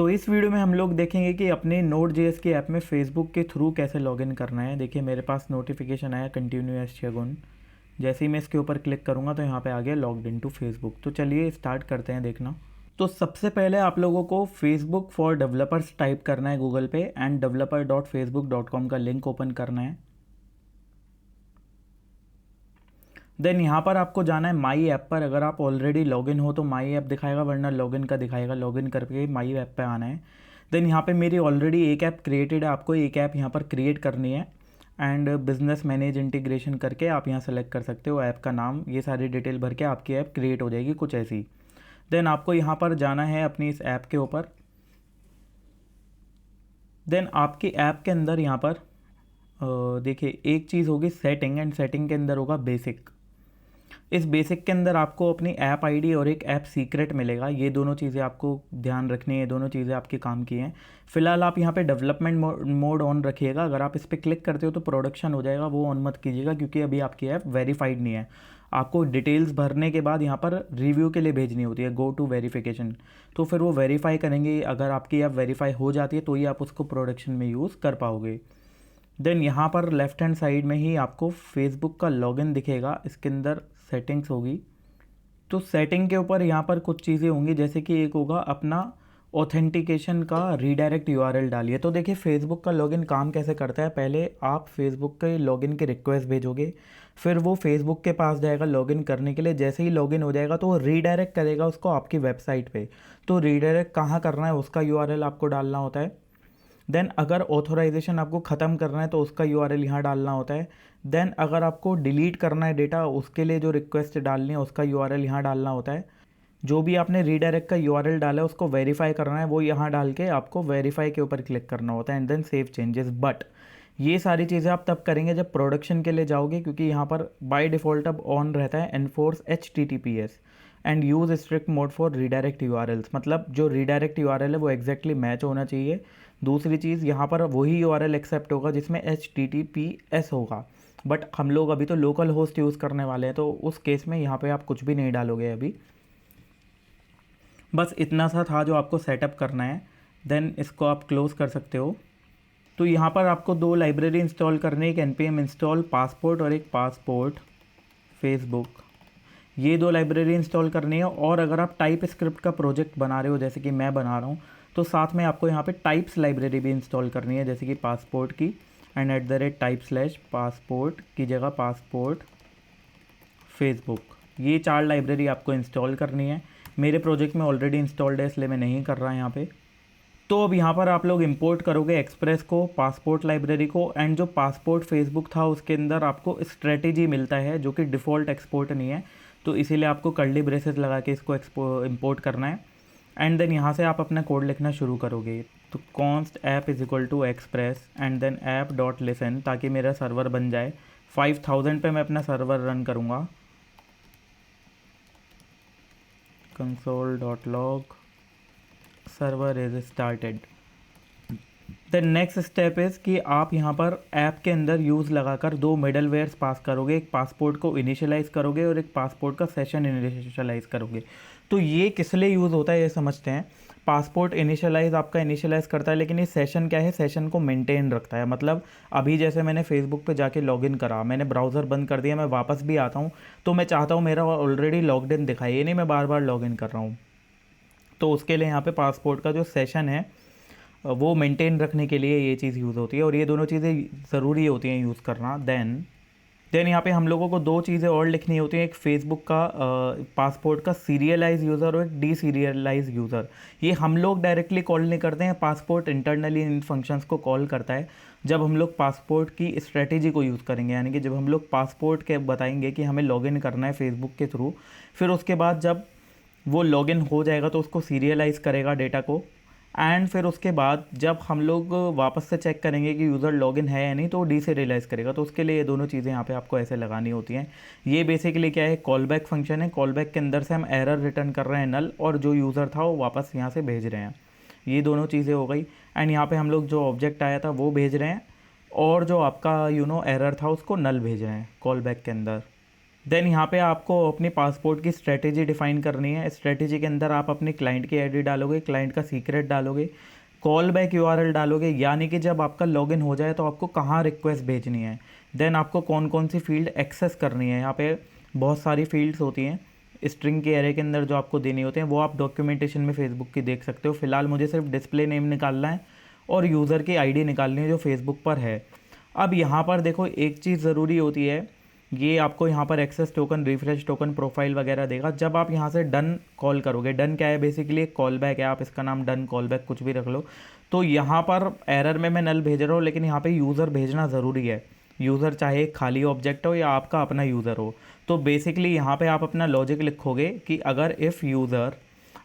तो इस वीडियो में हम लोग देखेंगे कि अपने नोड जेएस के ऐप में फेसबुक के थ्रू कैसे लॉगिन करना है। देखिए मेरे पास नोटिफिकेशन आया कंटिन्यू एज शगुन। जैसे ही मैं इसके ऊपर क्लिक करूंगा तो यहाँ पे आ गया लॉग्ड इन टू फेसबुक। तो चलिए स्टार्ट करते हैं देखना। तो सबसे पहले आप लोगों को फेसबुक फॉर डेवलपर्स टाइप करना है गूगल पे एंड developer.facebook.com का लिंक ओपन करना है। देन यहाँ पर आपको जाना है माई ऐप पर। अगर आप ऑलरेडी लॉगिन हो तो माई ऐप दिखाएगा, वरना लॉगिन का दिखाएगा। लॉगिन करके माई ऐप पे आना है। देन यहाँ पे मेरी ऑलरेडी एक ऐप क्रिएटेड है, आपको एक ऐप यहाँ पर क्रिएट करनी है एंड बिजनेस मैनेज इंटीग्रेशन करके आप यहाँ सेलेक्ट कर सकते हो ऐप का नाम। ये सारी डिटेल भर के आपकी ऐप क्रिएट हो जाएगी कुछ ऐसी। देन आपको यहाँ पर जाना है अपनी इस ऐप के ऊपर। देन आपकी ऐप के अंदर यहाँ पर देखिए एक चीज़ होगी सेटिंग एंड सेटिंग के अंदर होगा बेसिक। इस बेसिक के अंदर आपको अपनी ऐप आईडी और एक ऐप सीक्रेट मिलेगा। ये दोनों चीज़ें आपको ध्यान रखनी है, दोनों चीज़ें आपके काम की हैं। फिलहाल आप यहाँ पे डेवलपमेंट मोड ऑन रखिएगा। अगर आप इस पर क्लिक करते हो तो प्रोडक्शन हो जाएगा, वो ऑन मत कीजिएगा क्योंकि अभी आपकी ऐप वेरीफाइड नहीं है। आपको डिटेल्स भरने के बाद यहाँ पर रिव्यू के लिए भेजनी होती है, गो टू वेरिफिकेशन। तो फिर वो वेरीफाई करेंगे। अगर आपकी ऐप वेरीफाई हो जाती है तो ही आप उसको प्रोडक्शन में यूज़ कर पाओगे। देन यहाँ पर लेफ्ट हैंड साइड में ही आपको फेसबुक का लॉगिन दिखेगा। इसके अंदर सेटिंग्स होगी। तो सेटिंग के ऊपर यहाँ पर कुछ चीज़ें होंगी, जैसे कि एक होगा अपना ऑथेंटिकेशन का रीडायरेक्ट यूआरएल डालिए। तो देखिए फेसबुक का लॉगिन काम कैसे करता है। पहले आप फेसबुक के लॉगिन की रिक्वेस्ट भेजोगे, फिर वो फेसबुक के पास जाएगा लॉगिन करने के लिए। जैसे ही लॉगिन हो जाएगा तो वो रीडायरेक्ट करेगा उसको आपकी वेबसाइट पे। तो रीडायरेक्ट कहाँ करना है उसका यूआरएल आपको डालना होता है। देन अगर ऑथोराइजेशन आपको ख़त्म करना है तो उसका यूआरएल यहाँ डालना होता है। देन अगर आपको डिलीट करना है डेटा, उसके लिए जो रिक्वेस्ट डालनी है उसका यूआरएल यहाँ डालना होता है। जो भी आपने रीडायरेक्ट का यूआरएल डाला है उसको वेरीफाई करना है, वो यहाँ डाल के आपको वेरीफाई के ऊपर क्लिक करना होता है and then save changes. But ये सारी चीज़ें आप तब करेंगे जब प्रोडक्शन के लिए जाओगे, क्योंकि यहाँ पर बाय डिफ़ॉल्ट अब ऑन रहता है enforce HTTPS and use strict mode for redirect URLs. मतलब जो रीडायरेक्ट यूआरएल है वो एग्जैक्टली मैच होना चाहिए। दूसरी चीज़ यहाँ पर वही यूआरएल एक्सेप्ट होगा जिसमें HTTPS होगा। बट हम लोग अभी तो लोकल होस्ट यूज़ करने वाले हैं, तो उस केस में यहाँ पे आप कुछ भी नहीं डालोगे अभी। बस इतना सा था जो आपको सेटअप करना है। देन इसको आप क्लोज़ कर सकते हो। तो यहाँ पर आपको दो लाइब्रेरी इंस्टॉल करनी है, एक npm इंस्टॉल पासपोर्ट और एक पासपोर्ट फेसबुक। ये दो लाइब्रेरी इंस्टॉल करनी है। और अगर आप टाइप स्क्रिप्ट का प्रोजेक्ट बना रहे हो जैसे कि मैं बना रहा हूँ, तो साथ में आपको यहाँ पे टाइप्स लाइब्रेरी भी इंस्टॉल करनी है, जैसे कि पासपोर्ट की एंड @type/passport की जगह पासपोर्ट फेसबुक। ये 4 लाइब्रेरी आपको इंस्टॉल करनी है। मेरे प्रोजेक्ट में ऑलरेडी इंस्टॉल्ड है इसलिए मैं नहीं कर रहा यहाँ पे। तो अब यहाँ पर आप लोग इंपोर्ट करोगे एक्सप्रेस को, पासपोर्ट लाइब्रेरी को एंड जो पासपोर्ट फेसबुक था उसके अंदर आपको स्ट्रेटेजी मिलता है जो कि डिफ़ॉल्ट एक्सपोर्ट नहीं है। तो इसीलिए आपको कर्ली ब्रेसेस लगा के इसको इंपोर्ट करना है एंड देन यहाँ से आप अपना कोड लिखना शुरू करोगे। तो const app is equal to express and then app dot listen, ताकि मेरा सर्वर बन जाए। 5000 पे मैं अपना सर्वर रन करूँगा। console.log server is started. The next step is कि आप यहाँ पर ऐप के अंदर यूज़ लगाकर दो मिडल वेयर्स पास करोगे। एक पासपोर्ट को इनिशियलाइज़ करोगे और एक पासपोर्ट का सेशन इनिशियलाइज़ करोगे। तो ये किस लिए यूज़ होता है ये समझते हैं। पासपोर्ट इनिशियलाइज़ आपका इनिशियलाइज़ करता है, लेकिन ये सेशन क्या है, सेशन को मेंटेन रखता है। मतलब अभी जैसे मैंने फेसबुक पे जाके लॉगिन करा, मैंने ब्राउज़र बंद कर दिया, मैं वापस भी आता हूँ तो मैं चाहता हूँ मेरा ऑलरेडी लॉग्ड इन दिखाई, ये नहीं मैं बार बार लॉगिन कर रहा हूँ। तो उसके लिए यहाँ पे पासपोर्ट का जो सेशन है वो मेंटेन रखने के लिए ये चीज़ यूज़ होती है और ये दोनों चीज़ें ज़रूरी होती हैं यूज़ करना। देन यहाँ पे हम लोगों को दो चीज़ें और लिखनी होती हैं, एक फेसबुक का पासपोर्ट का सीरियलाइज यूज़र और एक डीसीरियलाइज यूज़र। ये हम लोग डायरेक्टली कॉल नहीं करते हैं, पासपोर्ट इंटरनली इन फंक्शंस को कॉल करता है जब हम लोग पासपोर्ट की स्ट्रेटेजी को यूज़ करेंगे। यानी कि जब हम लोग पासपोर्ट के बताएंगे कि हमें लॉगिन करना है फेसबुक के थ्रू, फिर उसके बाद जब वो लॉगिन हो जाएगा तो उसको सीरियलाइज करेगा डेटा को एंड फिर उसके बाद जब हम लोग वापस से चेक करेंगे कि यूज़र लॉगिन है या नहीं तो डीसीरियलाइज करेगा। तो उसके लिए ये दोनों चीज़ें यहाँ पे आपको ऐसे लगानी होती हैं। ये बेसिकली क्या है, कॉल बैक फंक्शन है। कॉल बैक के अंदर से हम एरर रिटर्न कर रहे हैं नल, और जो यूज़र था वो वापस यहाँ से भेज रहे हैं। ये दोनों चीज़ें हो गई एंड यहाँ पे हम लोग जो ऑब्जेक्ट आया था वो भेज रहे हैं और जो आपका एरर था उसको नल भेज रहे हैं कॉल बैक के अंदर। देन यहाँ पे आपको अपनी पासपोर्ट की स्ट्रेटेजी डिफाइन करनी है। स्ट्रेटेजी के अंदर आप अपने क्लाइंट की आईडी डालोगे, क्लाइंट का सीक्रेट डालोगे, कॉल बैक यूआरएल डालोगे, यानी कि जब आपका लॉगिन हो जाए तो आपको कहाँ रिक्वेस्ट भेजनी है। देन आपको कौन कौन सी फील्ड एक्सेस करनी है। यहाँ पे बहुत सारी फील्ड्स होती हैं स्ट्रिंग के एरे के अंदर जो आपको देनी होते हैं, वो आप डॉक्यूमेंटेशन में फेसबुक की देख सकते हो। फिलहाल मुझे सिर्फ डिस्प्ले नेम निकालना है और यूज़र की आईडी निकालनी है जो फेसबुक पर है। अब यहाँ पर देखो एक चीज़ ज़रूरी होती है, ये आपको यहाँ पर access token, refresh token, profile वगैरह देगा जब आप यहाँ से डन कॉल करोगे। डन क्या है, बेसिकली एक कॉल बैक है, आप इसका नाम डन कॉल बैक कुछ भी रख लो। तो यहाँ पर एरर में मैं नल भेज रहा हूँ, लेकिन यहाँ पे यूज़र भेजना ज़रूरी है। यूज़र चाहे एक खाली ऑब्जेक्ट हो या आपका अपना यूज़र हो। तो बेसिकली यहाँ पे आप अपना लॉजिक लिखोगे कि अगर इफ़ यूज़र,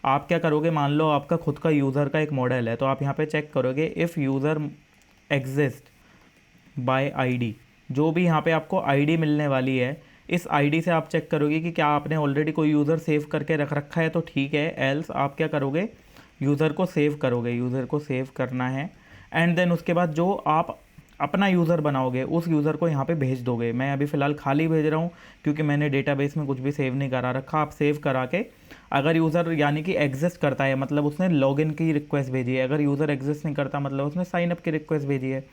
आप क्या करोगे, मान लो आपका खुद का यूज़र का एक मॉडल है, तो आप यहाँ पे चेक करोगे if user exist bye ID. जो भी यहाँ पे आपको आईडी मिलने वाली है, इस आईडी से आप चेक करोगे कि क्या आपने ऑलरेडी कोई यूज़र सेव करके रख रखा है, तो ठीक है। एल्स आप क्या करोगे, यूज़र को सेव करोगे, यूज़र को सेव करना है। एंड देन उसके बाद जो आप अपना यूज़र बनाओगे उस यूज़र को यहाँ पे भेज दोगे। मैं अभी फ़िलहाल खाली भेज रहा हूँ क्योंकि मैंने डेटाबेस में कुछ भी सेव नहीं करा रखा। आप सेव करा के, अगर यूज़र यानी कि एग्जिस्ट करता है मतलब उसने लॉगिन की रिक्वेस्ट भेजी है, अगर यूज़र एग्जिस्ट नहीं करता मतलब उसने साइन अप की रिक्वेस्ट भेजी है,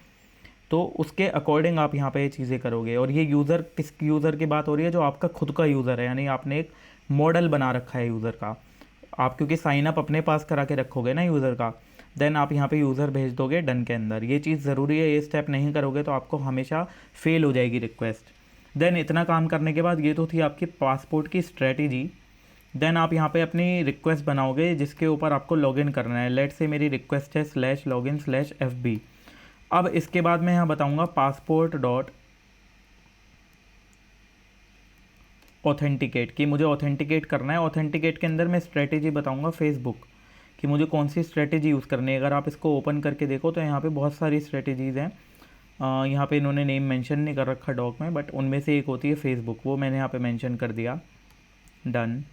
तो उसके अकॉर्डिंग आप यहाँ पे ये चीज़ें करोगे। और ये यूज़र, किस यूज़र की बात हो रही है, जो आपका खुद का यूज़र है, यानी आपने एक मॉडल बना रखा है यूज़र का। आप क्योंकि साइन अप अपने पास करा के रखोगे ना यूज़र का, देन आप यहाँ पे यूज़र भेज दोगे डन के अंदर। ये चीज़ ज़रूरी है, ये स्टेप नहीं करोगे तो आपको हमेशा फेल हो जाएगी रिक्वेस्ट। देन इतना काम करने के बाद, ये तो थी आपकी पासपोर्ट की स्ट्रेटेजी। देन आप यहाँ पे अपनी रिक्वेस्ट बनाओगे जिसके ऊपर आपको लॉगिन करना है। लेट से मेरी रिक्वेस्ट है /login/fb। अब इसके बाद मैं यहाँ बताऊँगा पासपोर्ट डॉट ऑथेंटिकेट, कि मुझे ऑथेंटिकेट करना है। ऑथेंटिकेट के अंदर मैं स्ट्रेटेजी बताऊँगा फेसबुक कि मुझे कौन सी स्ट्रेटेजी यूज़ करनी है। अगर आप इसको ओपन करके देखो तो यहाँ पे बहुत सारी स्ट्रेटेजीज़ हैं। यहाँ पे इन्होंने नेम मेंशन नहीं कर रखा डॉक में, बट उनमें से एक होती है फेसबुक, वो मैंने यहाँ पे मेंशन कर दिया, डन।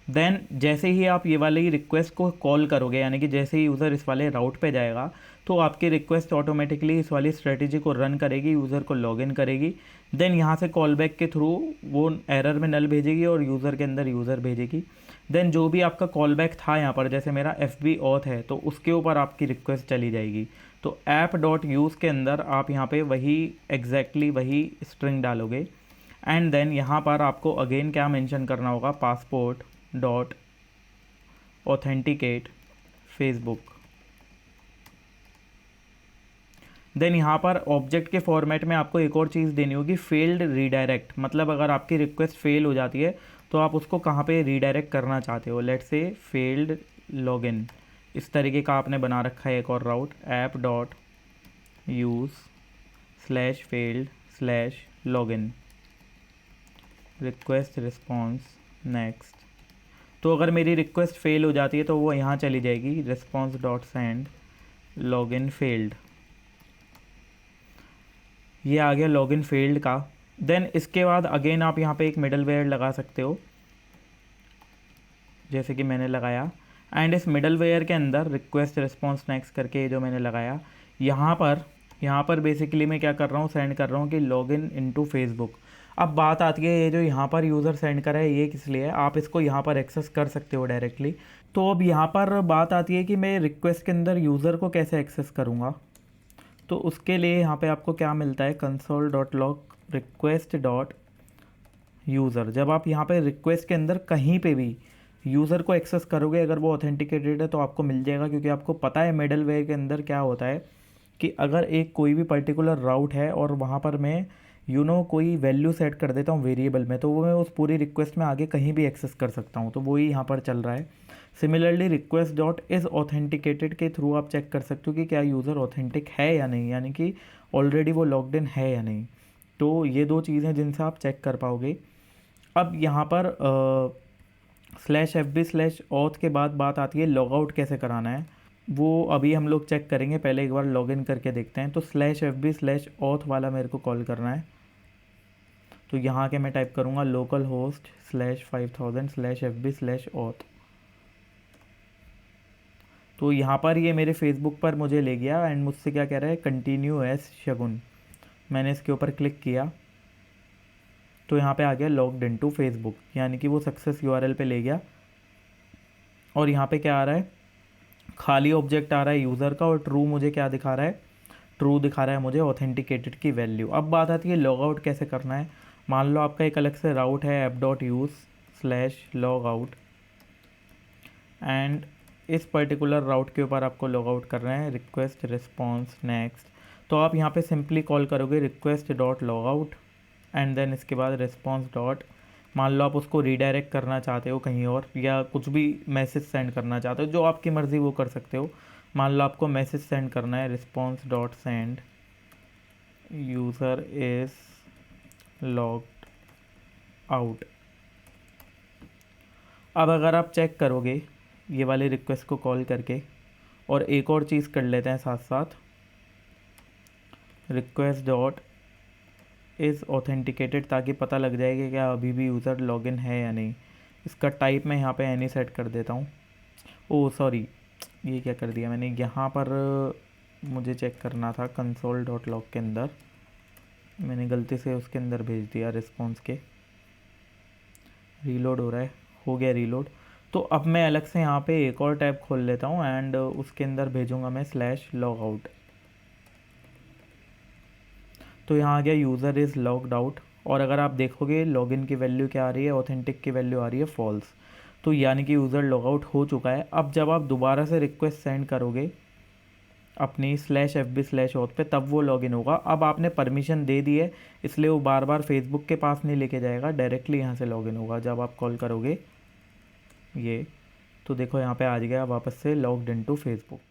देन जैसे ही आप ये वाले रिक्वेस्ट को कॉल करोगे, यानी कि जैसे ही यूज़र इस वाले राउट पे जाएगा, तो आपकी रिक्वेस्ट ऑटोमेटिकली इस वाली स्ट्रेटेजी को रन करेगी, यूज़र को लॉगिन करेगी। देन यहाँ से कॉल बैक के थ्रू वो एरर में नल भेजेगी और यूज़र के अंदर यूज़र भेजेगी। देन जो भी आपका कॉल बैक था यहाँ पर, जैसे मेरा FB ऑथ है, तो उसके ऊपर आपकी रिक्वेस्ट चली जाएगी। तो ऐप डॉट यूज़ के अंदर आप यहाँ पे वही एग्जैक्टली वही स्ट्रिंग डालोगे। एंड देन यहाँ पर आपको अगेन क्या मेंशन करना होगा, passport dot authenticate Facebook. Then यहाँ पर ऑब्जेक्ट के फॉर्मेट में आपको एक और चीज़ देनी होगी, फेल्ड रीडायरेक्ट। मतलब अगर आपकी रिक्वेस्ट फेल हो जाती है तो आप उसको कहाँ पे रीडायरेक्ट करना चाहते हो। लेट्स से फेल्ड लॉगिन, इस तरीके का आपने बना रखा है एक और route, app dot use /failed/login request response next. तो अगर मेरी रिक्वेस्ट फेल हो जाती है तो वो यहाँ चली जाएगी, response dot send login failed. ये आ गया लॉगिन फेल्ड का। देन इसके बाद अगेन आप यहाँ पे एक मिडल वेयर लगा सकते हो, जैसे कि मैंने लगाया। एंड इस मिडल वेयर के अंदर रिक्वेस्ट रिस्पॉन्स नेक्स्ट करके जो मैंने लगाया, यहाँ पर बेसिकली मैं क्या कर रहा हूँ, सेंड कर रहा हूँ कि लॉगिन इनटू फेसबुक। अब बात आती है, ये जो यहाँ पर यूज़र सेंड करा है ये किस लिए है, आप इसको यहाँ पर एक्सेस कर सकते हो डायरेक्टली। तो अब यहाँ पर बात आती है कि मैं रिक्वेस्ट के अंदर यूज़र को कैसे एक्सेस करूँगा। तो उसके लिए यहाँ पे आपको क्या मिलता है, console.log रिक्वेस्ट डॉट यूज़र। जब आप यहाँ पे रिक्वेस्ट के अंदर कहीं पे भी यूज़र को एक्सेस करोगे, अगर वो ऑथेंटिकेटेड है तो आपको मिल जाएगा, क्योंकि आपको पता है मिडल वेयर के अंदर क्या होता है कि अगर एक कोई भी पर्टिकुलर राउट है और वहाँ पर मैं कोई वैल्यू सेट कर देता हूँ वेरिएबल में, तो वो मैं उस पूरी रिक्वेस्ट में आगे कहीं भी एक्सेस कर सकता हूँ। तो वही यहाँ पर चल रहा है। Similarly request dot is authenticated के थ्रू आप चेक कर सकते हो कि क्या यूज़र ऑथेंटिक है या नहीं, यानी कि ऑलरेडी वो लॉग्ड इन है या नहीं। तो ये दो चीज़ें जिनसे आप चेक कर पाओगे। अब यहाँ पर /fb/auth के बाद बात आती है लॉग आउट कैसे कराना है, वो अभी हम लोग चेक करेंगे। पहले एक बार लॉगिन करके देखते हैं। तो /fb/auth वाला मेरे को कॉल करना है। तो यहाँ के मैं टाइप करूँगा लोकल होस्ट /5000/fb/auth। तो यहाँ पर ये मेरे फेसबुक पर मुझे ले गया एंड मुझसे क्या कह रहा है, कंटिन्यू एज शगुन। मैंने इसके ऊपर क्लिक किया तो यहाँ पे आ गया लॉग्ड इन टू फेसबुक, यानी कि वो सक्सेस यूआरएल पे ले गया। और यहाँ पे क्या आ रहा है, खाली ऑब्जेक्ट आ रहा है यूज़र का, और ट्रू मुझे क्या दिखा रहा है, ट्रू दिखा रहा है मुझे ऑथेंटिकेटेड की वैल्यू। अब बात आती है लॉग आउट कैसे करना है। मान लो आपका एक अलग से राउट है app.use/logout, एंड इस पर्टिकुलर राउट के ऊपर आपको लॉग आउट करना है, रिक्वेस्ट रिस्पॉन्स नेक्स्ट। तो आप यहाँ पे सिंपली कॉल करोगे request dot log out, and then इसके बाद रिस्पॉन्स डॉट, मान लो आप उसको रीडायरेक्ट करना चाहते हो कहीं और, या कुछ भी मैसेज सेंड करना चाहते हो, जो आपकी मर्ज़ी वो कर सकते हो। मान लो आपको मैसेज सेंड करना है, response dot send user is logged out. अब अगर आप चेक करोगे ये वाले रिक्वेस्ट को कॉल करके, और एक और चीज़ कर लेते हैं साथ साथ, रिक्वेस्ट डॉट इज़ ऑथेंटिकेटेड, ताकि पता लग जाए कि क्या अभी भी यूज़र लॉगिन है या नहीं। इसका टाइप मैं यहाँ पे एनी सेट कर देता हूँ। ओह सॉरी, ये क्या कर दिया मैंने, यहाँ पर मुझे चेक करना था कंसोल डॉट लॉग के अंदर, मैंने गलती से उसके अंदर भेज दिया रिस्पॉन्स के। रीलोड हो रहा है, हो गया रीलोड। तो अब मैं अलग से यहाँ पे एक और टैब खोल लेता हूँ, एंड उसके अंदर भेजूँगा मैं /logout। तो यहाँ आ गया यूज़र इज़ लॉग्ड आउट, और अगर आप देखोगे लॉगिन की वैल्यू क्या आ रही है, ऑथेंटिक की वैल्यू आ रही है फॉल्स। तो यानी कि यूज़र लॉग आउट हो चुका है। अब जब आप दोबारा से रिक्वेस्ट सेंड करोगे अपनी /fb/auth पे, तब वो लॉगिन होगा। अब आपने परमिशन दे दी है, इसलिए वो बार बार फेसबुक के पास नहीं लेके जाएगा, डायरेक्टली यहाँ से लॉगिन होगा जब आप कॉल करोगे ये। तो देखो यहाँ पे आ गया वापस से लॉग्ड इन टू फेसबुक।